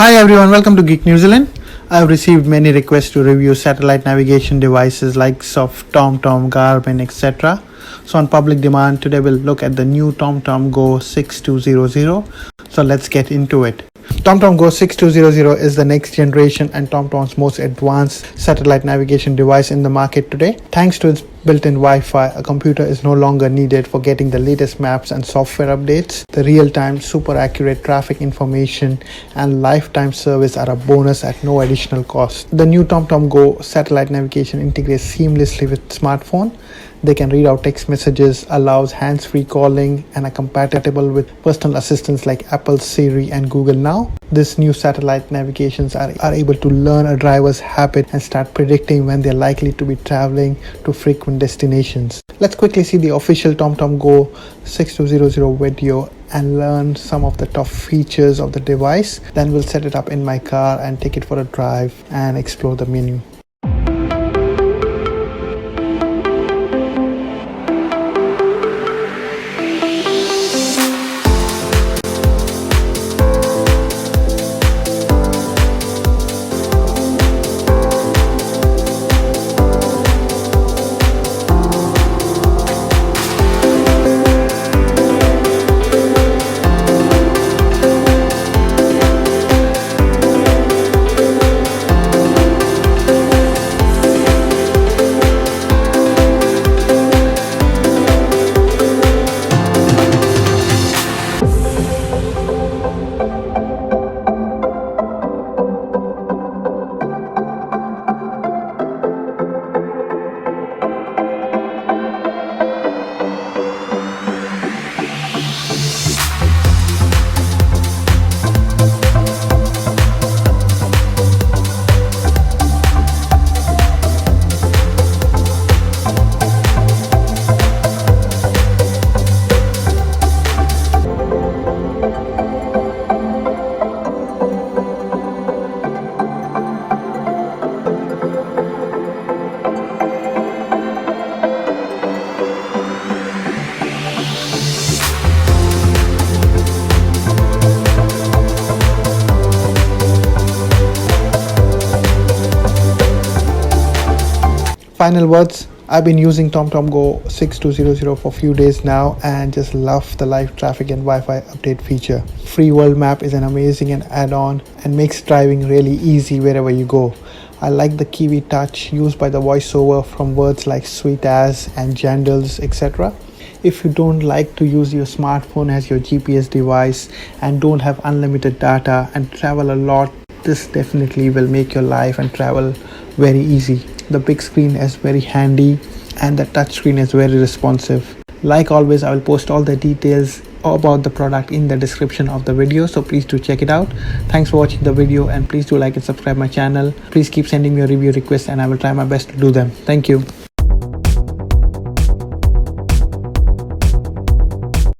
Hi everyone, welcome to GeekNewZealand. I've received many requests to review satellite navigation devices like TomTom, Garmin, etc. So on public demand, today we'll look at the new TomTom GO 6200. So let's get into it. TomTom GO 6200 is the next generation and TomTom's most advanced satellite navigation device in the market today. Thanks to its built-in Wi-Fi, a computer is no longer needed for getting the latest maps and software updates. The real-time, super accurate traffic information and lifetime service are a bonus at no additional cost. The new TomTom GO satellite navigation integrates seamlessly with smartphone. They can read out text messages, allows hands-free calling, and are compatible with personal assistants like Apple's Siri and Google Now. This new satellite navigations are able to learn a driver's habit and start predicting when they're likely to be traveling to frequent destinations. Let's quickly see the official TomTom GO 6200 video and learn some of the top features of the device. Then we'll set it up in my car and take it for a drive and explore the menu. Final words. I've been using TomTom GO 6200 for a few days now and just love the live traffic and Wi-Fi update feature. Free World Map is an amazing add-on and makes driving really easy wherever you go. I like the Kiwi touch used by the voiceover from words like sweet as and jandals, etc. If you don't like to use your smartphone as your GPS device and don't have unlimited data and travel a lot, this definitely will make your life and travel very easy. The big screen is very handy and the touch screen is very responsive. Like always, I will post all the details about the product in the description of the video, so please do check it out. Thanks for watching the video and please do like and subscribe my channel. Please keep sending me your review requests and I will try my best to do them. Thank you.